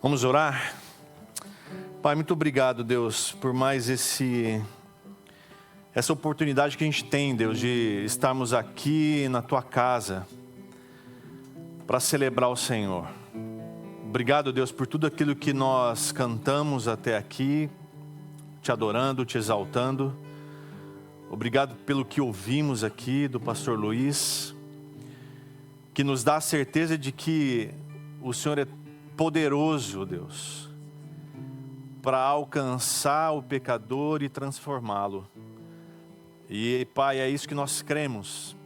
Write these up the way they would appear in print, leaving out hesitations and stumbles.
Vamos orar? Pai, muito obrigado, Deus, por mais essa oportunidade que a gente tem, Deus, de estarmos aqui na Tua casa para celebrar o Senhor. Obrigado, Deus, por tudo aquilo que nós cantamos até aqui, Te adorando, Te exaltando. Obrigado pelo que ouvimos aqui do pastor Luiz, que nos dá a certeza de que o Senhor é poderoso, Deus, para alcançar o pecador e transformá-lo. E, Pai, é isso que nós cremos.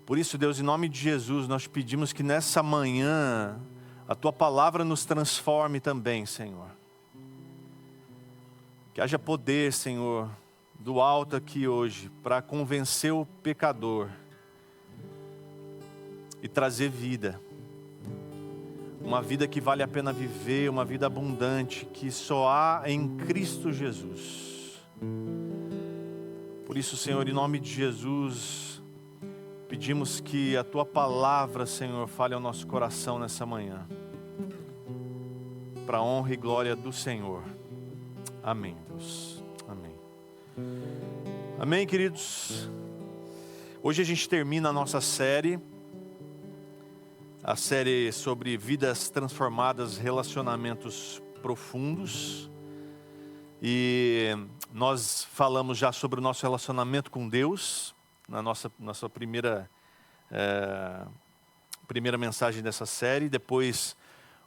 Por isso, Deus, em nome de Jesus, nós pedimos que nessa manhã a Tua palavra nos transforme também, Senhor. Que haja poder, Senhor, do alto aqui hoje, para convencer o pecador e trazer vida. Uma vida que vale a pena viver, uma vida abundante, que só há em Cristo Jesus. Por isso, Senhor, em nome de Jesus, pedimos que a Tua palavra, Senhor, fale ao nosso coração nessa manhã. Para a honra e glória do Senhor. Amém, Deus. Amém. Amém, queridos. Hoje a gente termina a nossa série. A série sobre vidas transformadas, relacionamentos profundos. E nós falamos já sobre o nosso relacionamento com Deus, na nossa primeira mensagem dessa série. Depois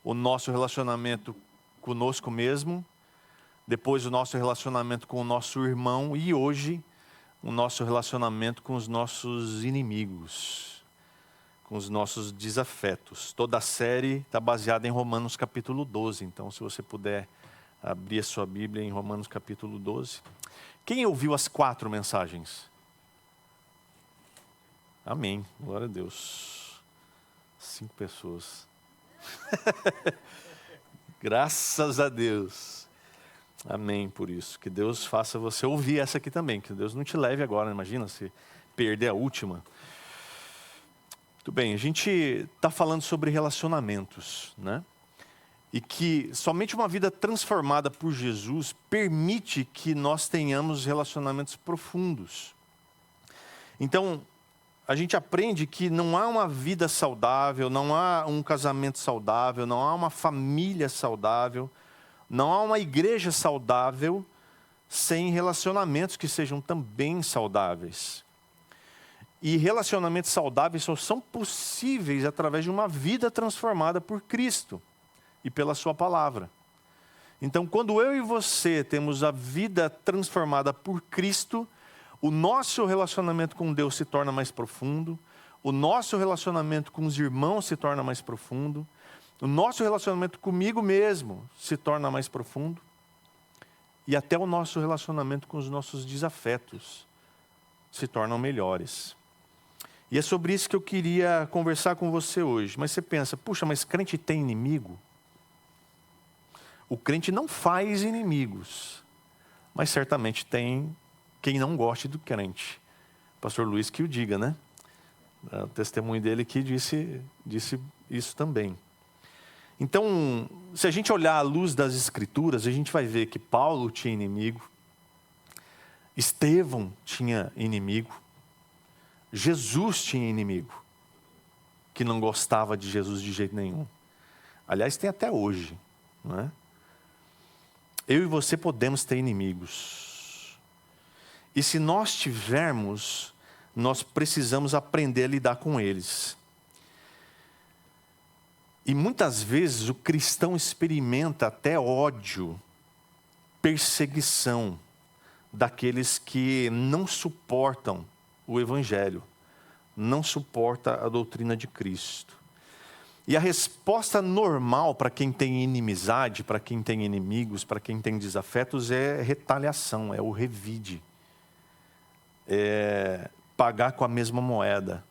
o nosso relacionamento conosco mesmo. Depois o nosso relacionamento com o nosso irmão. E hoje o nosso relacionamento com os nossos inimigos, com os nossos desafetos. Toda a série está baseada em Romanos capítulo 12. Então, se você puder abrir a sua Bíblia em Romanos capítulo 12. Quem ouviu as 4 mensagens? Amém. Glória a Deus. 5 pessoas. Graças a Deus. Amém por isso. Que Deus faça você ouvir essa aqui também. Que Deus não te leve agora. Imagina se perder a última. Muito bem, a gente está falando sobre relacionamentos, né? E que somente uma vida transformada por Jesus permite que nós tenhamos relacionamentos profundos. Então, a gente aprende que não há uma vida saudável, não há um casamento saudável, não há uma família saudável, não há uma igreja saudável sem relacionamentos que sejam também saudáveis. E relacionamentos saudáveis só são possíveis através de uma vida transformada por Cristo e pela Sua palavra. Então, quando eu e você temos a vida transformada por Cristo, o nosso relacionamento com Deus se torna mais profundo, o nosso relacionamento com os irmãos se torna mais profundo, o nosso relacionamento comigo mesmo se torna mais profundo, e até o nosso relacionamento com os nossos desafetos se tornam melhores. E é sobre isso que eu queria conversar com você hoje. Mas você pensa, puxa, mas crente tem inimigo? O crente não faz inimigos, mas certamente tem quem não goste do crente. O pastor Luiz que o diga, né? O testemunho dele que disse isso também. Então, se a gente olhar à luz das Escrituras, a gente vai ver que Paulo tinha inimigo, Estevão tinha inimigo, Jesus tinha inimigo, que não gostava de Jesus de jeito nenhum. Aliás, tem até hoje, não é? Eu e você podemos ter inimigos. E se nós tivermos, nós precisamos aprender a lidar com eles. E muitas vezes o cristão experimenta até ódio, perseguição daqueles que não suportam o Evangelho, não suporta a doutrina de Cristo. E a resposta normal para quem tem inimizade, para quem tem inimigos, para quem tem desafetos é retaliação, é o revide. É pagar com a mesma moeda.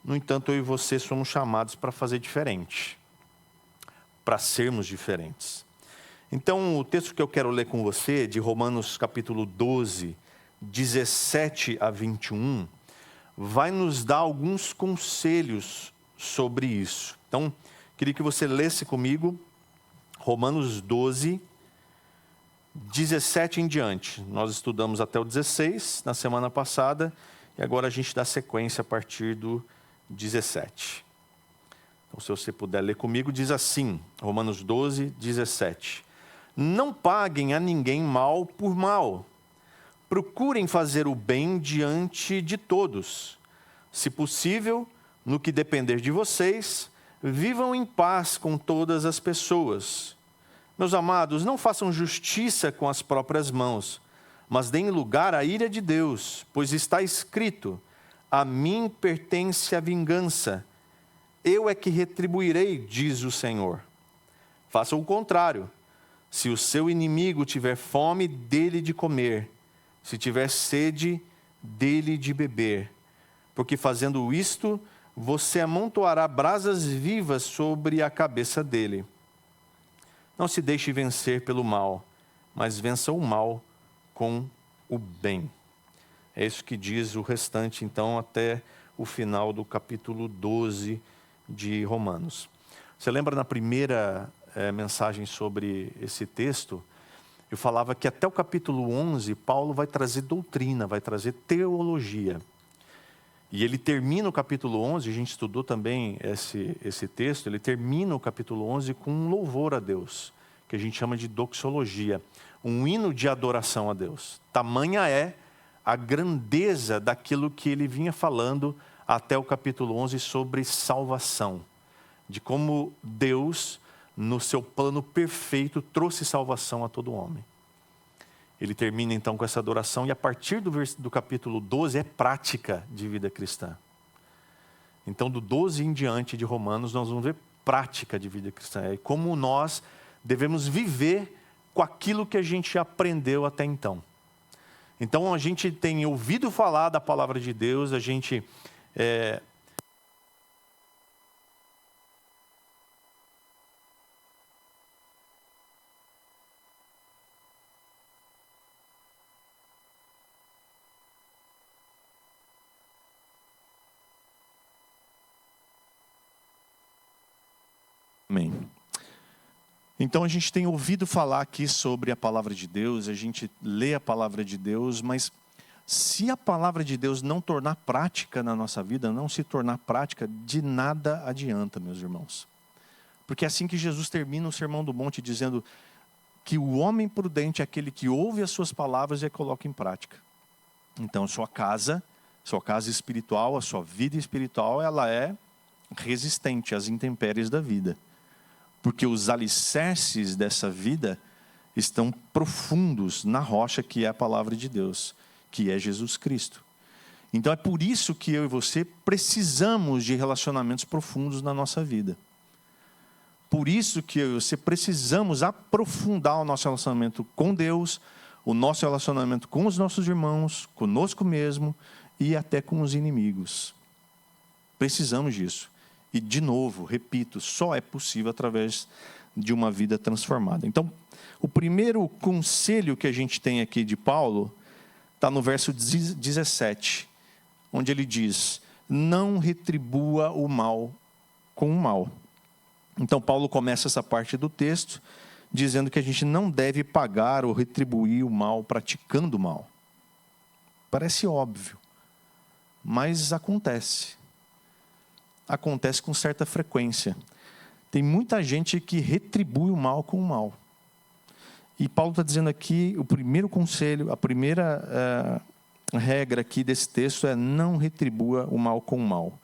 No entanto, eu e você somos chamados para fazer diferente, para sermos diferentes. Então, o texto que eu quero ler com você, de Romanos capítulo 12, 17 a 21, vai nos dar alguns conselhos sobre isso. Então, Queria que você lesse comigo Romanos 12, 17 em diante. Nós estudamos até o 16 na semana passada e agora a gente dá sequência a partir do 17. Então, se você puder ler comigo, diz assim, Romanos 12, 17. Não paguem a ninguém mal por mal. Procurem fazer o bem diante de todos. Se possível, no que depender de vocês, vivam em paz com todas as pessoas. Meus amados, não façam justiça com as próprias mãos, mas deem lugar à ira de Deus, pois está escrito: a mim pertence a vingança, eu é que retribuirei, diz o Senhor. Faça o contrário. Se o seu inimigo tiver fome, dê-lhe de comer. Se tiver sede, dê-lhe de beber. Porque fazendo isto, você amontoará brasas vivas sobre a cabeça dele. Não se deixe vencer pelo mal, mas vença o mal com o bem. É isso que diz o restante, então, até o final do capítulo 12 de Romanos. Você lembra na primeira mensagem sobre esse texto, eu falava que até o capítulo 11, Paulo vai trazer doutrina, vai trazer teologia. E ele termina o capítulo 11, a gente estudou também esse texto, ele termina o capítulo 11 com um louvor a Deus, que a gente chama de doxologia, um hino de adoração a Deus. Tamanha é a grandeza daquilo que ele vinha falando até o capítulo 11 sobre salvação, de como Deus, no seu plano perfeito, trouxe salvação a todo homem. Ele termina então com essa adoração e a partir do capítulo 12 é prática de vida cristã. Então do 12 em diante de Romanos nós vamos ver prática de vida cristã. É como nós devemos viver com aquilo que a gente aprendeu até então. Então a gente tem ouvido falar da palavra de Deus, a gente Amém. Então a gente tem ouvido falar aqui sobre a palavra de Deus, a gente lê a palavra de Deus, mas se a palavra de Deus não tornar prática na nossa vida, não se tornar prática, de nada adianta, meus irmãos. Porque é assim que Jesus termina o Sermão do Monte, dizendo que o homem prudente é aquele que ouve as suas palavras e a coloca em prática. Então sua casa espiritual, a sua vida espiritual, ela é resistente às intempéries da vida. Porque os alicerces dessa vida estão profundos na rocha que é a palavra de Deus, que é Jesus Cristo. Então é por isso que eu e você precisamos de relacionamentos profundos na nossa vida. Por isso que eu e você precisamos aprofundar o nosso relacionamento com Deus, o nosso relacionamento com os nossos irmãos, conosco mesmo e até com os inimigos. Precisamos disso. E, de novo, repito, só é possível através de uma vida transformada. Então, o primeiro conselho que a gente tem aqui de Paulo está no verso 17, onde ele diz: não retribua o mal com o mal. Então, Paulo começa essa parte do texto dizendo que a gente não deve pagar ou retribuir o mal praticando o mal. Parece óbvio, mas acontece. Acontece com certa frequência. Tem muita gente que retribui o mal com o mal. E Paulo está dizendo aqui, o primeiro conselho, a primeira regra aqui desse texto é: não retribua o mal com o mal.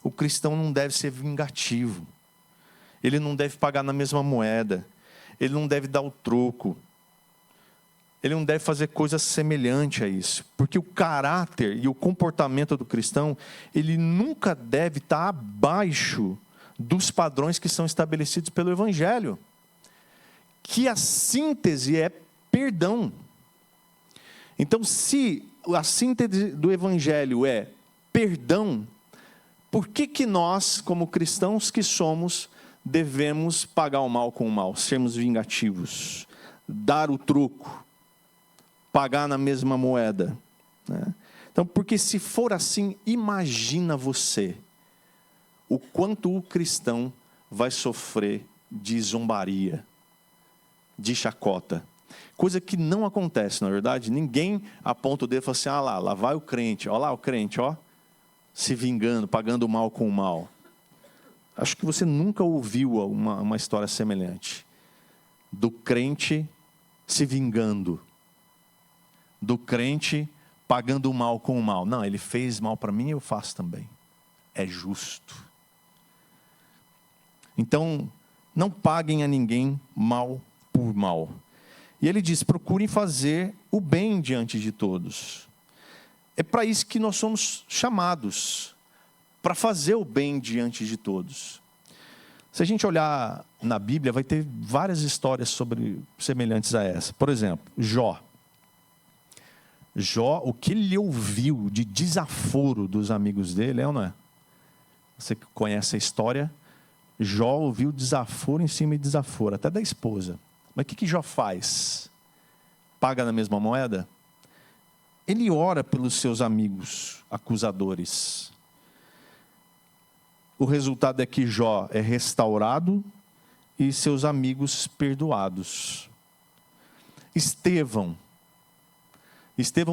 O cristão não deve ser vingativo. Ele não deve pagar na mesma moeda. Ele não deve dar o troco. Ele não deve fazer coisa semelhante a isso. Porque o caráter e o comportamento do cristão, ele nunca deve estar abaixo dos padrões que são estabelecidos pelo Evangelho. Que a síntese é perdão. Então, se a síntese do Evangelho é perdão, por que nós, como cristãos que somos, devemos pagar o mal com o mal, sermos vingativos, dar o troco, pagar na mesma moeda, né? Então, porque se for assim, imagina você o quanto o cristão vai sofrer de zombaria, de chacota. Coisa que não acontece, na verdade. Ninguém aponta o dedo e fala assim, lá vai o crente, ó lá o crente, ó, se vingando, pagando o mal com o mal. Acho que você nunca ouviu uma história semelhante. Do crente se vingando. Do crente pagando o mal com o mal. Não, ele fez mal para mim, eu faço também. É justo. Então, não paguem a ninguém mal por mal. E ele diz, procurem fazer o bem diante de todos. É para isso que nós somos chamados, para fazer o bem diante de todos. Se a gente olhar na Bíblia, vai ter várias histórias semelhantes a essa. Por exemplo, Jó. Jó, o que ele ouviu de desaforo dos amigos dele, é ou não é? Você que conhece a história, Jó ouviu desaforo em cima de desaforo, até da esposa. Mas o que Jó faz? Paga na mesma moeda? Ele ora pelos seus amigos acusadores. O resultado é que Jó é restaurado e seus amigos perdoados. Estevão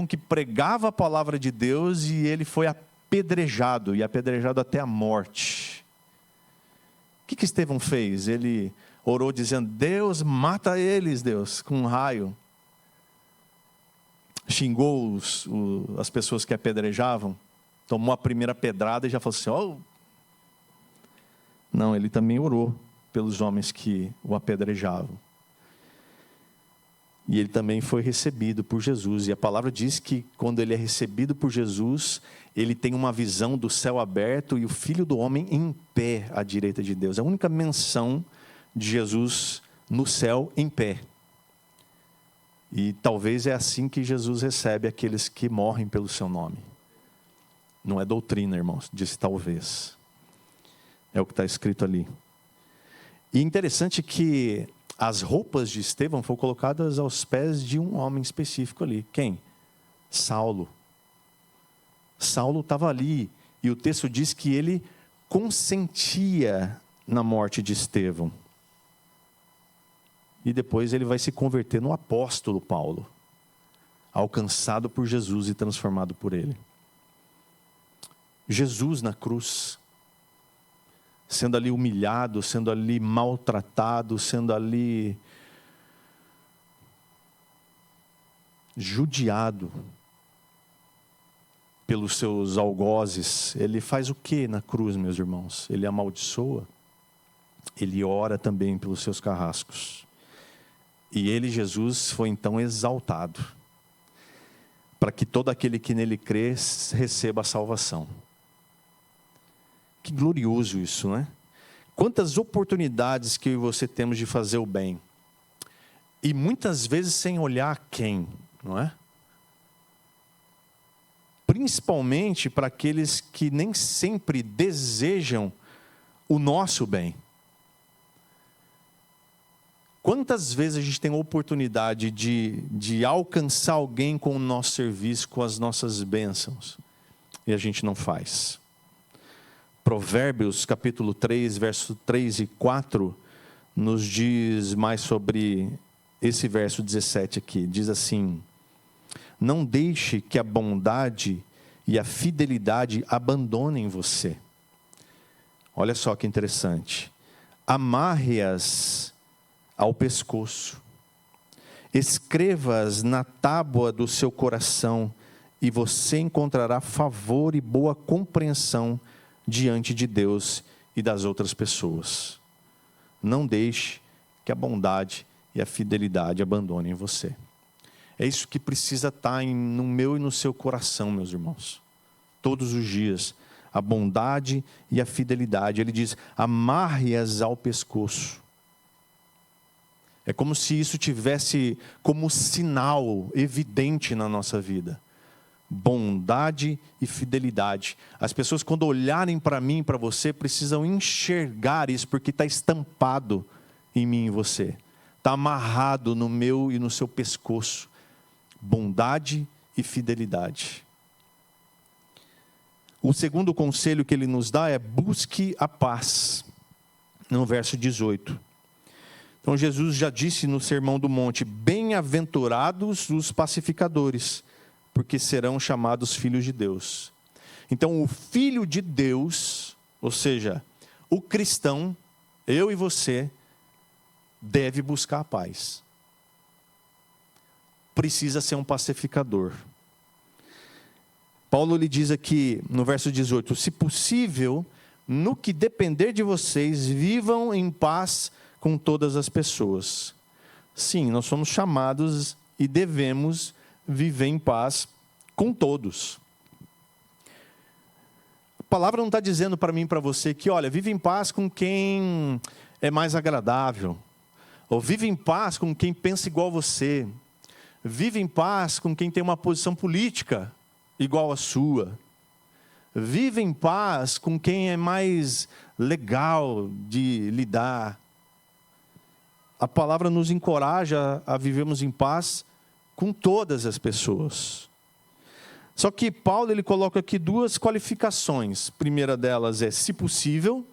que pregava a palavra de Deus e ele foi apedrejado, e apedrejado até a morte. O que Estevão fez? Ele orou dizendo, Deus, mata eles, Deus, com um raio. Xingou as pessoas que apedrejavam, tomou a primeira pedrada e já falou assim, Não, ele também orou pelos homens que o apedrejavam. E ele também foi recebido por Jesus. E a palavra diz que quando ele é recebido por Jesus, ele tem uma visão do céu aberto e o Filho do Homem em pé à direita de Deus. É a única menção de Jesus no céu em pé. E talvez é assim que Jesus recebe aqueles que morrem pelo seu nome. Não é doutrina, irmãos, disse talvez. É o que está escrito ali. E interessante que as roupas de Estevão foram colocadas aos pés de um homem específico ali. Quem? Saulo. Saulo estava ali. E o texto diz que ele consentia na morte de Estevão. E depois ele vai se converter no apóstolo Paulo, alcançado por Jesus e transformado por ele. Jesus na cruz, sendo ali humilhado, sendo ali maltratado, sendo ali judiado pelos seus algozes. Ele faz o que na cruz, meus irmãos? Ele amaldiçoa, ele ora também pelos seus carrascos. E ele, Jesus, foi então exaltado, para que todo aquele que nele crê receba a salvação. Que glorioso isso, não é? Quantas oportunidades que eu e você temos de fazer o bem. E muitas vezes sem olhar quem, não é? Principalmente para aqueles que nem sempre desejam o nosso bem. Quantas vezes a gente tem a oportunidade de alcançar alguém com o nosso serviço, com as nossas bênçãos, e a gente não faz? Provérbios capítulo 3, verso 3 e 4, nos diz mais sobre esse verso 17 aqui. Diz assim, não deixe que a bondade e a fidelidade abandonem você. Olha só que interessante. Amarre-as ao pescoço, escreva-as na tábua do seu coração, e você encontrará favor e boa compreensão diante de Deus e das outras pessoas. Não deixe que a bondade e a fidelidade abandonem você. É isso que precisa estar no meu e no seu coração, meus irmãos. Todos os dias, a bondade e a fidelidade. Ele diz, amarre-as ao pescoço. É como se isso tivesse como sinal evidente na nossa vida. Bondade e fidelidade. As pessoas, quando olharem para mim e para você, precisam enxergar isso, porque está estampado em mim e você. Está amarrado no meu e no seu pescoço. Bondade e fidelidade. O segundo conselho que ele nos dá é busque a paz. no verso 18. Então Jesus já disse no Sermão do Monte: bem-aventurados os pacificadores, porque serão chamados filhos de Deus. Então o Filho de Deus, ou seja, o cristão, eu e você, deve buscar a paz. Precisa ser um pacificador. Paulo lhe diz aqui no verso 18: se possível, no que depender de vocês, vivam em paz com todas as pessoas. Sim, nós somos chamados e devemos viver em paz com todos. A palavra não está dizendo para mim e para você que, olha, vive em paz com quem é mais agradável, ou vive em paz com quem pensa igual a você, vive em paz com quem tem uma posição política igual a sua, vive em paz com quem é mais legal de lidar. A palavra nos encoraja a vivermos em paz com todas as pessoas. Só que Paulo ele coloca aqui duas qualificações. A primeira delas é se possível,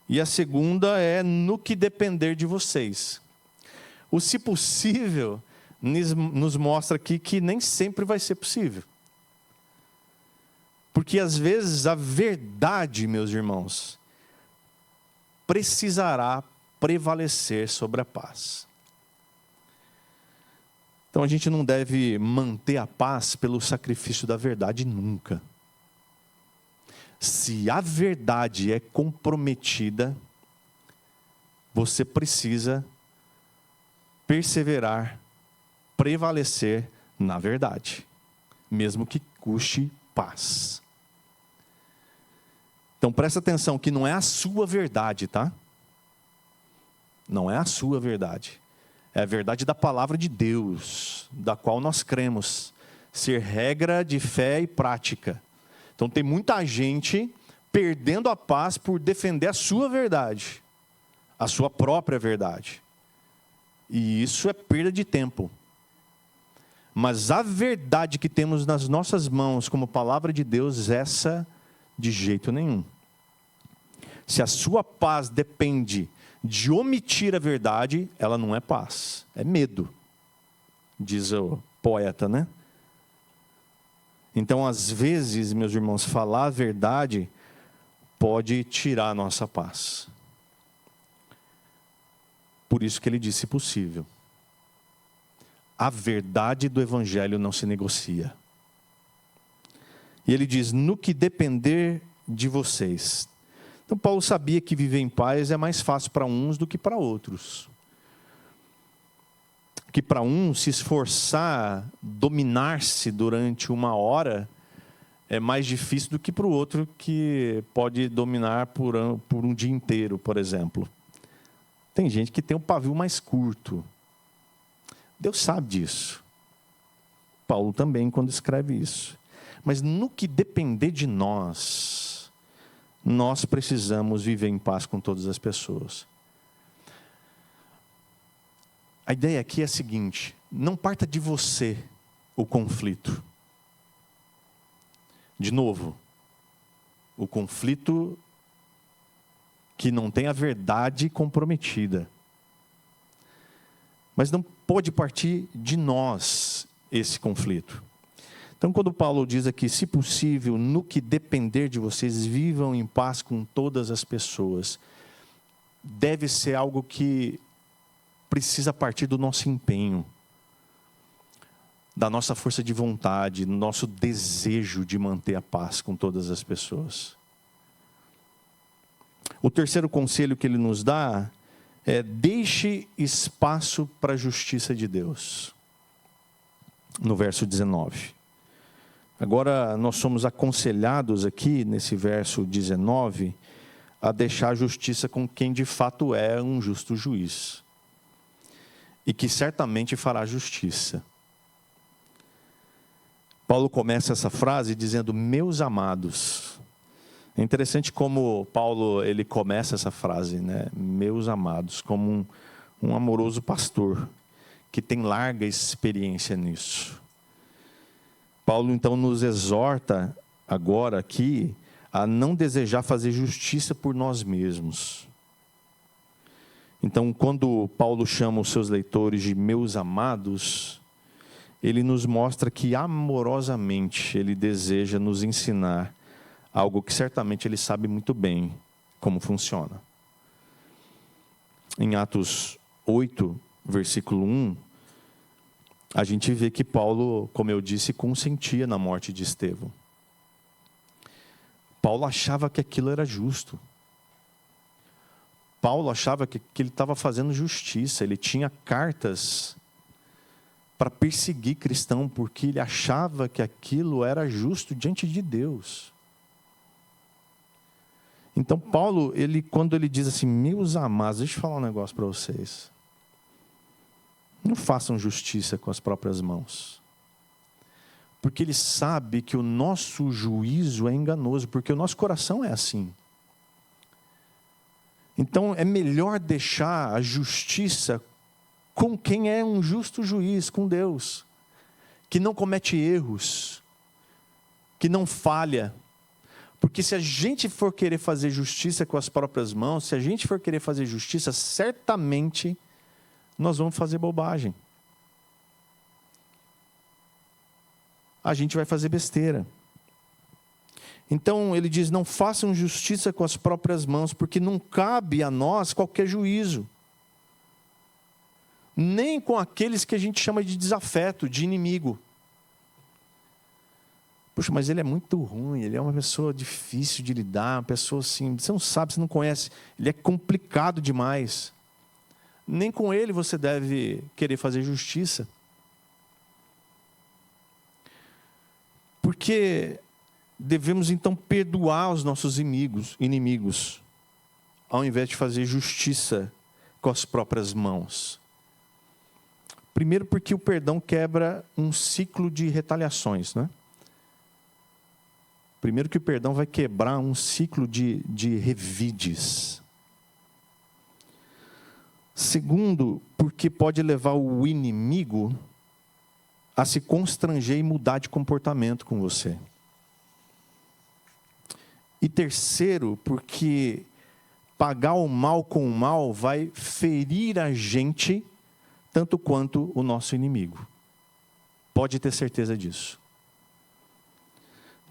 e a segunda é no que depender de vocês. O se possível nos mostra aqui que nem sempre vai ser possível. Porque às vezes a verdade, meus irmãos, precisará prevalecer sobre a paz. Então a gente não deve manter a paz pelo sacrifício da verdade nunca. Se a verdade é comprometida, você precisa perseverar, prevalecer na verdade, mesmo que custe paz. Então presta atenção que não é a sua verdade, tá? Não é a sua verdade. É a verdade da palavra de Deus, da qual nós cremos ser regra de fé e prática. Então tem muita gente perdendo a paz por defender a sua verdade, a sua própria verdade. E isso é perda de tempo. Mas a verdade que temos nas nossas mãos como palavra de Deus, essa de jeito nenhum. Se a sua paz depende de omitir a verdade, ela não é paz, é medo, diz o poeta, né? Então, às vezes, meus irmãos, falar a verdade pode tirar a nossa paz. Por isso que ele disse possível. A verdade do Evangelho não se negocia. E ele diz, no que depender de vocês. Então Paulo sabia que viver em paz é mais fácil para uns do que para outros. Que para um se esforçar, dominar-se durante uma hora, é mais difícil do que para o outro que pode dominar por um dia inteiro, por exemplo. Tem gente que tem um pavio mais curto. Deus sabe disso. Paulo também, quando escreve isso. Mas no que depender de nós, nós precisamos viver em paz com todas as pessoas. A ideia aqui é a seguinte: não parta de você o conflito. De novo, o conflito que não tem a verdade comprometida. Mas não pode partir de nós esse conflito. Então, quando Paulo diz aqui, se possível, no que depender de vocês, vivam em paz com todas as pessoas, deve ser algo que precisa partir do nosso empenho, da nossa força de vontade, do nosso desejo de manter a paz com todas as pessoas. O terceiro conselho que ele nos dá é: deixe espaço para a justiça de Deus. No verso 19. Agora, nós somos aconselhados aqui, nesse verso 19, a deixar a justiça com quem de fato é um justo juiz. E que certamente fará justiça. Paulo começa essa frase dizendo, meus amados. É interessante como Paulo ele começa essa frase, né? Meus amados, como um amoroso pastor, que tem larga experiência nisso. Paulo então nos exorta agora aqui a não desejar fazer justiça por nós mesmos. Então, quando Paulo chama os seus leitores de meus amados, ele nos mostra que amorosamente ele deseja nos ensinar algo que certamente ele sabe muito bem como funciona. Em Atos 8, versículo 1, a gente vê que Paulo, como eu disse, consentia na morte de Estevão. Paulo achava que aquilo era justo. Paulo achava que ele estava fazendo justiça. Ele tinha cartas para perseguir cristão, porque ele achava que aquilo era justo diante de Deus. Então Paulo, quando ele diz assim, meus amados, deixa eu falar um negócio para vocês. Não façam justiça com as próprias mãos. Porque ele sabe que o nosso juízo é enganoso, porque o nosso coração é assim. Então é melhor deixar a justiça com quem é um justo juiz, com Deus, que não comete erros, que não falha. Porque se a gente for querer fazer justiça com as próprias mãos, se a gente for querer fazer justiça, certamente nós vamos fazer bobagem. A gente vai fazer besteira. Então ele diz, não façam justiça com as próprias mãos, porque não cabe a nós qualquer juízo. Nem com aqueles que a gente chama de desafeto, de inimigo. Puxa, mas ele é muito ruim, ele é uma pessoa difícil de lidar, uma pessoa assim, você não sabe, você não conhece, ele é complicado demais. Nem com ele você deve querer fazer justiça. Porque devemos então perdoar os nossos inimigos, ao invés de fazer justiça com as próprias mãos. Primeiro porque o perdão quebra um ciclo de retaliações, né? Primeiro que o perdão vai quebrar um ciclo de revides. Segundo, porque pode levar o inimigo a se constranger e mudar de comportamento com você. E terceiro, porque pagar o mal com o mal vai ferir a gente tanto quanto o nosso inimigo. Pode ter certeza disso.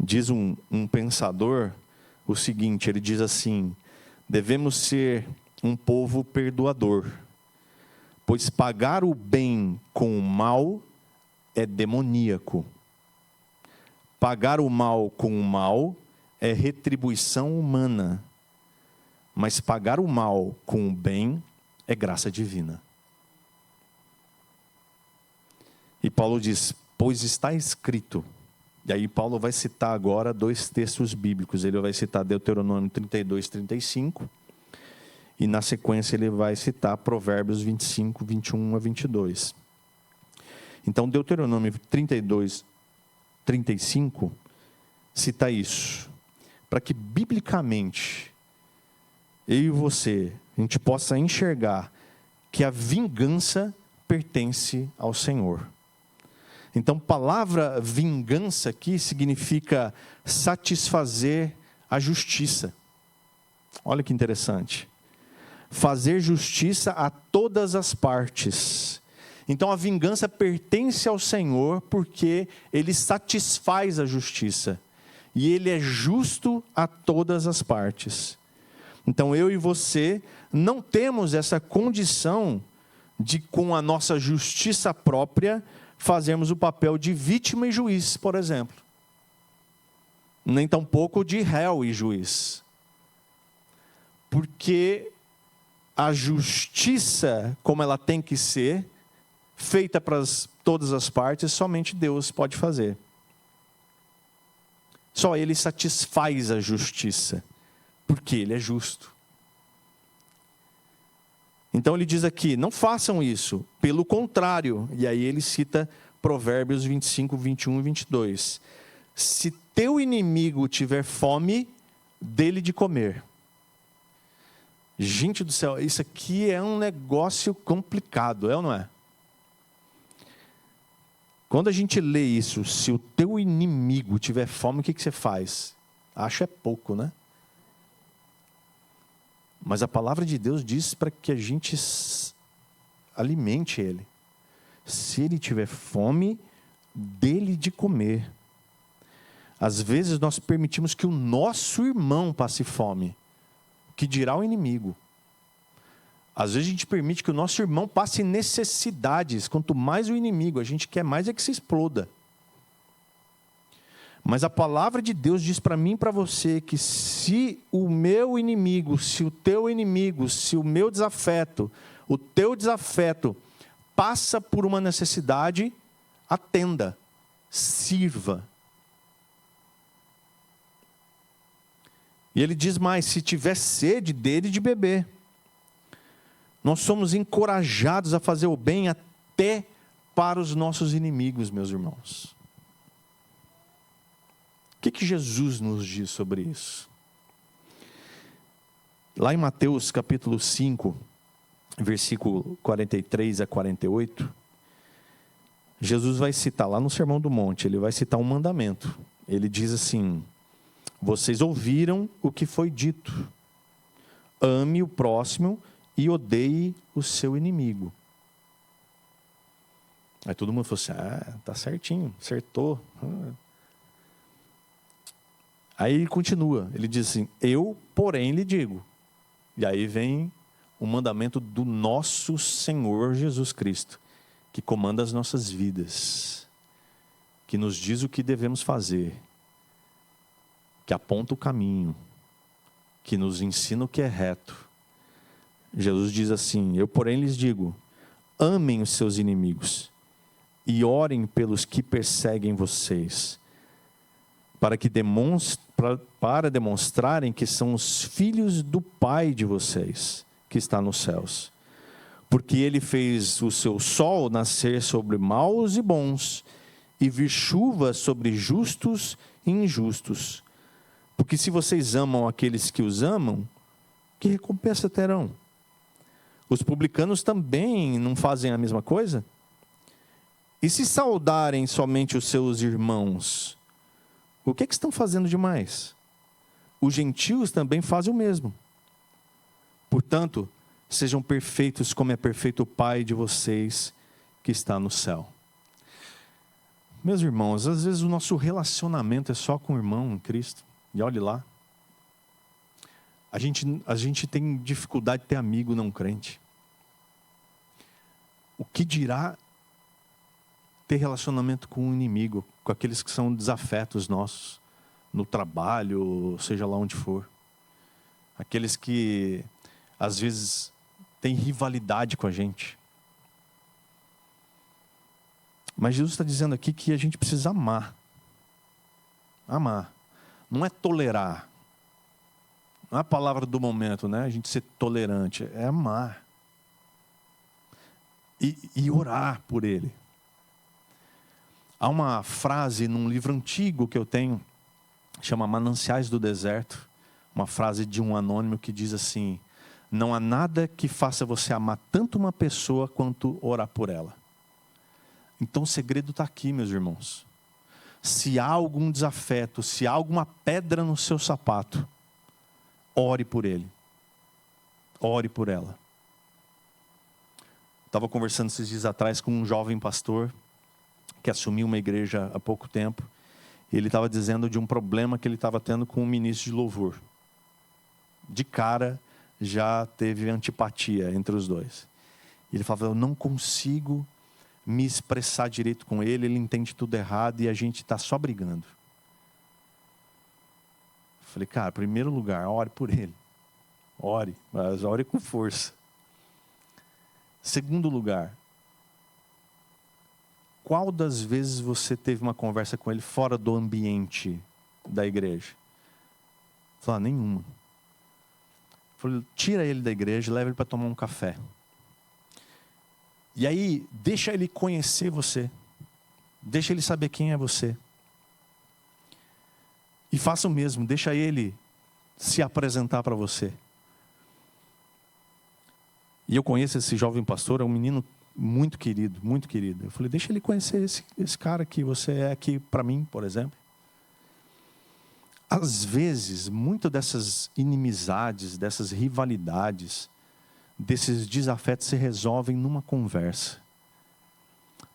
Diz um pensador o seguinte, ele diz assim, devemos ser um povo perdoador, pois pagar o bem com o mal é demoníaco. Pagar o mal com o mal é retribuição humana, mas pagar o mal com o bem é graça divina. E Paulo diz, pois está escrito. E aí Paulo vai citar agora 2 textos bíblicos. Ele vai citar Deuteronômio 32, 35. E na sequência ele vai citar Provérbios 25, 21 a 22. Então Deuteronômio 32, 35 cita isso. Para que biblicamente eu e você, a gente possa enxergar que a vingança pertence ao Senhor. Então, palavra vingança aqui significa satisfazer a justiça. Olha que interessante. Fazer justiça a todas as partes. Então, a vingança pertence ao Senhor porque Ele satisfaz a justiça. E Ele é justo a todas as partes. Então, eu e você não temos essa condição de, com a nossa justiça própria, fazermos o papel de vítima e juiz, por exemplo. Nem tampouco de réu e juiz. Porque a justiça, como ela tem que ser, feita para todas as partes, somente Deus pode fazer. Só Ele satisfaz a justiça, porque Ele é justo. Então ele diz aqui, não façam isso, pelo contrário, e aí ele cita Provérbios 25, 21 e 22. Se teu inimigo tiver fome, dê-lhe de comer. Gente do céu, isso aqui é um negócio complicado, é ou não é? Quando a gente lê isso, se o teu inimigo tiver fome, o que você faz? Acho é pouco, né? Mas a palavra de Deus diz para que a gente alimente ele. Se ele tiver fome, dele de comer. Às vezes nós permitimos que o nosso irmão passe fome, que dirá o inimigo. Às vezes a gente permite que o nosso irmão passe necessidades. Quanto mais o inimigo, a gente quer mais é que se exploda. Mas a palavra de Deus diz para mim e para você que se o meu inimigo, se o teu inimigo, se o meu desafeto, o teu desafeto passa por uma necessidade, atenda, sirva. E ele diz mais, se tiver sede, dele de beber. Nós somos encorajados a fazer o bem até para os nossos inimigos, meus irmãos. O que Jesus nos diz sobre isso? Lá em Mateus capítulo 5, versículo 43 a 48, Jesus vai citar, lá no Sermão do Monte, ele vai citar um mandamento. Ele diz assim: vocês ouviram o que foi dito, ame o próximo e odeie o seu inimigo. Aí todo mundo falou assim, tá certinho, acertou. Aí ele continua, ele diz assim, eu, porém, lhe digo. E aí vem o mandamento do nosso Senhor Jesus Cristo, que comanda as nossas vidas, que nos diz o que devemos fazer, que aponta o caminho, que nos ensina o que é reto. Jesus diz assim, eu porém lhes digo, amem os seus inimigos e orem pelos que perseguem vocês, para demonstrarem que são os filhos do Pai de vocês, que está nos céus. Porque Ele fez o seu sol nascer sobre maus e bons, e vir chuva sobre justos e injustos. Porque se vocês amam aqueles que os amam, que recompensa terão? Os publicanos também não fazem a mesma coisa? E se saudarem somente os seus irmãos, o que estão fazendo demais? Os gentios também fazem o mesmo. Portanto, sejam perfeitos como é perfeito o Pai de vocês que está no céu. Meus irmãos, às vezes o nosso relacionamento é só com o irmão em Cristo. E olhe lá. A gente tem dificuldade de ter amigo não crente. O que dirá ter relacionamento com o inimigo, com aqueles que são desafetos nossos, no trabalho, seja lá onde for. Aqueles que, às vezes, têm rivalidade com a gente. Mas Jesus está dizendo aqui que a gente precisa amar. Amar. Não é tolerar. Não é a palavra do momento, né? A gente ser tolerante. É amar. E orar por ele. Há uma frase num livro antigo que eu tenho, chama Mananciais do Deserto. Uma frase de um anônimo que diz assim: não há nada que faça você amar tanto uma pessoa quanto orar por ela. Então o segredo está aqui, meus irmãos. Se há algum desafeto, se há alguma pedra no seu sapato, ore por ele. Ore por ela. Estava conversando esses dias atrás com um jovem pastor que assumiu uma igreja há pouco tempo. E ele estava dizendo de um problema que ele estava tendo com um ministro de louvor. De cara, já teve antipatia entre os dois. E ele falava, eu não consigo me expressar direito com ele, ele entende tudo errado e a gente está só brigando. Eu falei, cara, em primeiro lugar, ore por ele. Ore, mas ore com força. Segundo lugar, qual das vezes você teve uma conversa com ele fora do ambiente da igreja? Falei, nenhuma. Falei, tira ele da igreja, leva ele para tomar um café. E aí, deixa ele conhecer você. Deixa ele saber quem é você. E faça o mesmo, deixa ele se apresentar para você. E eu conheço esse jovem pastor, é um menino muito querido, muito querido. Eu falei, deixa ele conhecer esse cara que você é aqui para mim, por exemplo. às vezes, muitas dessas inimizades, dessas rivalidades, desses desafetos se resolvem numa conversa.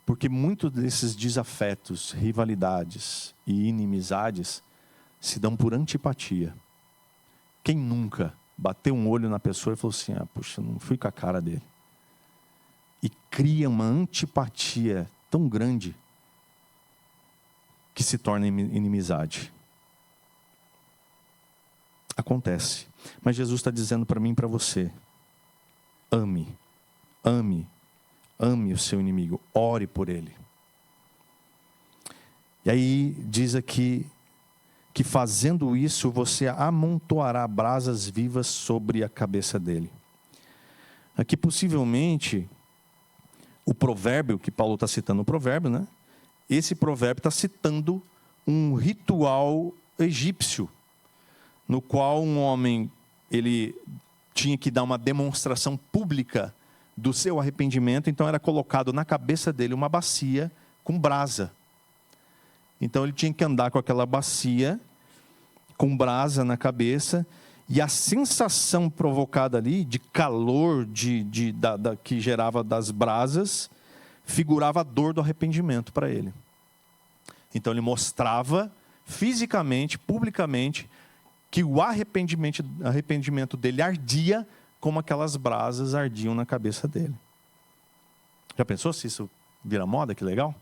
Porque muitos desses desafetos, rivalidades e inimizades se dão por antipatia. Quem nunca bateu um olho na pessoa e falou assim, puxa, não fui com a cara dele. E cria uma antipatia tão grande que se torna inimizade. Acontece. Mas Jesus está dizendo para mim e para você, ame o seu inimigo, ore por ele. E aí diz aqui que fazendo isso você amontoará brasas vivas sobre a cabeça dele. Aqui possivelmente o provérbio, que Paulo está citando o provérbio, né? Esse provérbio está citando um ritual egípcio, no qual um homem ele tinha que dar uma demonstração pública do seu arrependimento, então era colocado na cabeça dele uma bacia com brasa. Então ele tinha que andar com aquela bacia com brasa na cabeça, e a sensação provocada ali de calor que gerava das brasas figurava a dor do arrependimento para ele. Então ele mostrava fisicamente, publicamente, que o arrependimento dele ardia como aquelas brasas ardiam na cabeça dele. Já pensou se isso vira moda? Que legal.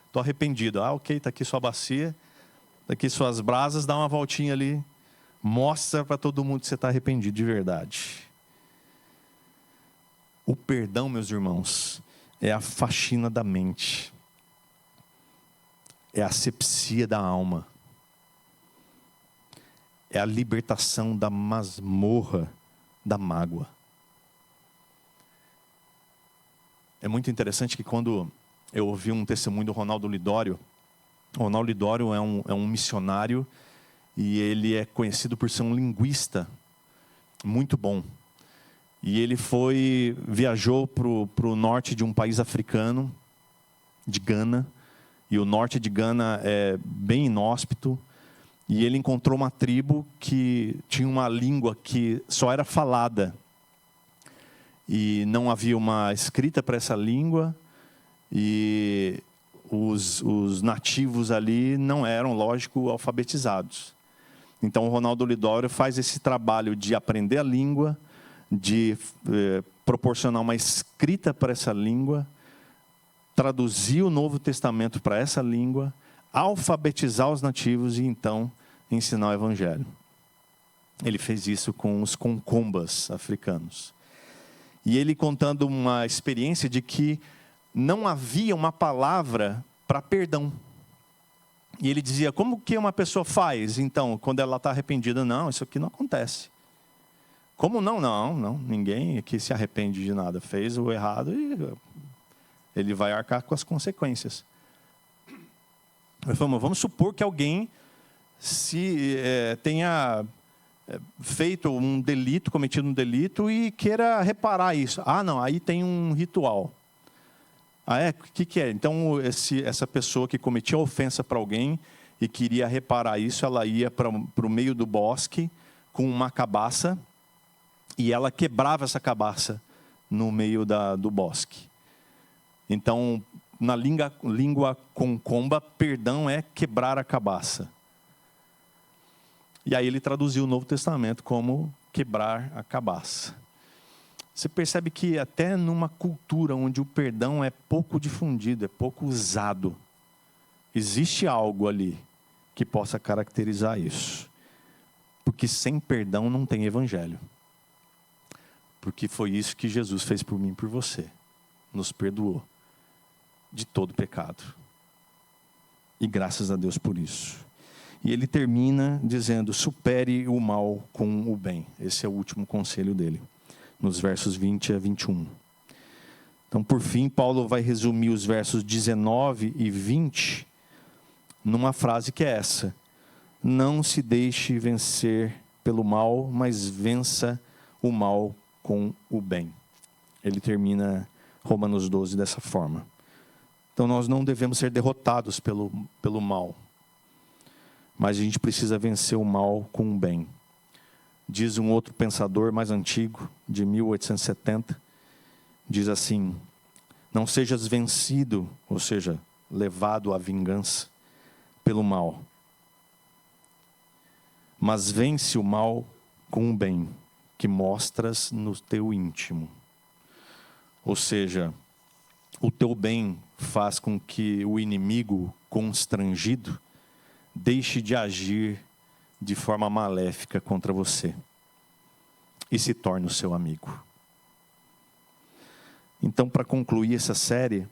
Estou arrependido. Ok, está aqui sua bacia, está aqui suas brasas, dá uma voltinha ali, mostra para todo mundo que você está arrependido de verdade. O perdão, meus irmãos, é a faxina da mente, é a asepsia da alma, é a libertação da masmorra da mágoa. É muito interessante que quando eu ouvi um testemunho do Ronaldo Lidório, o Ronaldo Lidório é um missionário e ele é conhecido por ser um linguista muito bom. E ele viajou para o norte de um país africano, de Gana, e o norte de Gana é bem inóspito, e ele encontrou uma tribo que tinha uma língua que só era falada, e não havia uma escrita para essa língua, e os nativos ali não eram, lógico, alfabetizados. Então o Ronaldo Lidório faz esse trabalho de aprender a língua, de proporcionar uma escrita para essa língua, traduzir o Novo Testamento para essa língua, alfabetizar os nativos e então ensinar o Evangelho. Ele fez isso com os concombas africanos. E ele contando uma experiência de que não havia uma palavra para perdão. E ele dizia, como que uma pessoa faz, então, quando ela está arrependida? Não, isso aqui não acontece. Como não? Não, ninguém aqui se arrepende de nada. Fez o errado e ele vai arcar com as consequências. Vamos supor que alguém tenha feito um delito, cometido um delito e queira reparar isso. Não, aí tem um ritual. O que é? Então, essa pessoa que cometia ofensa para alguém e queria reparar isso, ela ia para o meio do bosque com uma cabaça e ela quebrava essa cabaça no meio do bosque. Então, na língua concomba, perdão é quebrar a cabaça. E aí ele traduziu o Novo Testamento como quebrar a cabaça. Você percebe que até numa cultura onde o perdão é pouco difundido, é pouco usado, existe algo ali que possa caracterizar isso. Porque sem perdão não tem evangelho. Porque foi isso que Jesus fez por mim e por você. Nos perdoou de todo pecado. E graças a Deus por isso. E ele termina dizendo, supere o mal com o bem. Esse é o último conselho dele, nos versos 20 a 21. Então, por fim, Paulo vai resumir os versos 19 e 20 numa frase que é essa: não se deixe vencer pelo mal, mas vença o mal com o bem. Ele termina Romanos 12 dessa forma. Então, nós não devemos ser derrotados pelo mal, mas a gente precisa vencer o mal com o bem. Diz um outro pensador mais antigo, de 1870, diz assim: não sejas vencido, ou seja, levado à vingança pelo mal, mas vence o mal com o bem, que mostras no teu íntimo. Ou seja, o teu bem faz com que o inimigo constrangido deixe de agir de forma maléfica contra você e se torne o seu amigo. Então, para concluir essa série,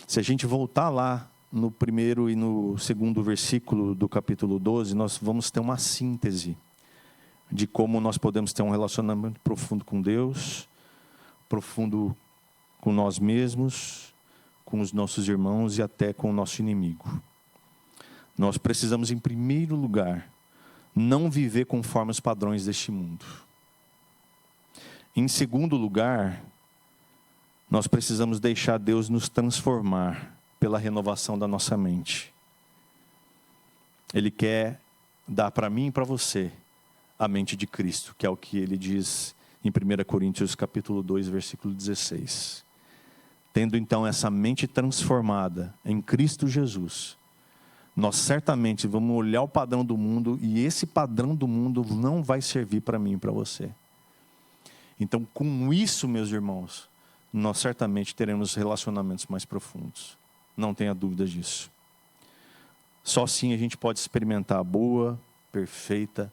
se a gente voltar lá no primeiro e no segundo versículo do capítulo 12, nós vamos ter uma síntese de como nós podemos ter um relacionamento profundo com Deus, profundo com nós mesmos, com os nossos irmãos e até com o nosso inimigo. Nós precisamos, em primeiro lugar, não viver conforme os padrões deste mundo. Em segundo lugar, nós precisamos deixar Deus nos transformar pela renovação da nossa mente. Ele quer dar para mim e para você a mente de Cristo, que é o que ele diz em 1 Coríntios capítulo 2, versículo 16. Tendo então essa mente transformada em Cristo Jesus, nós certamente vamos olhar o padrão do mundo, e esse padrão do mundo não vai servir para mim e para você. Então, com isso, meus irmãos, nós certamente teremos relacionamentos mais profundos. Não tenha dúvida disso. Só assim a gente pode experimentar a boa, perfeita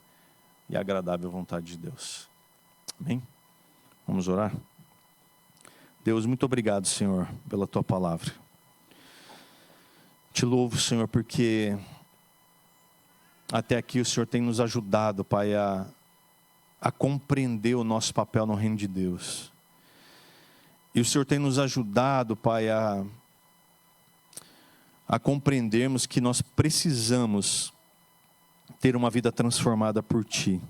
e agradável vontade de Deus. Amém? Vamos orar? Deus, muito obrigado, Senhor, pela Tua palavra. Te louvo, Senhor, porque até aqui o Senhor tem nos ajudado, Pai, a compreender o nosso papel no reino de Deus. E o Senhor tem nos ajudado, Pai, a compreendermos que nós precisamos ter uma vida transformada por Ti.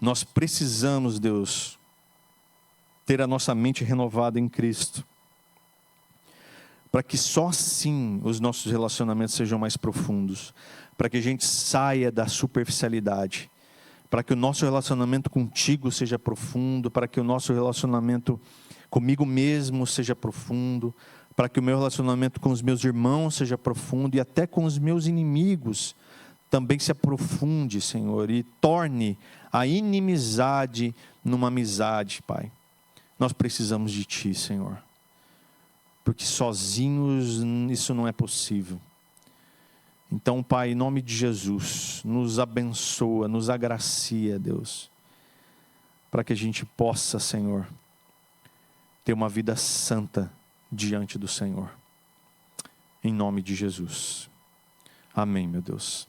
Nós precisamos, Deus, ter a nossa mente renovada em Cristo, para que só assim os nossos relacionamentos sejam mais profundos, para que a gente saia da superficialidade, para que o nosso relacionamento contigo seja profundo, para que o nosso relacionamento comigo mesmo seja profundo, para que o meu relacionamento com os meus irmãos seja profundo e até com os meus inimigos também se aprofunde, Senhor, e torne a inimizade numa amizade, Pai. Nós precisamos de Ti, Senhor, porque sozinhos isso não é possível. Então, Pai, em nome de Jesus, nos abençoa, nos agracia, Deus, para que a gente possa, Senhor, ter uma vida santa diante do Senhor. Em nome de Jesus. Amém, meu Deus.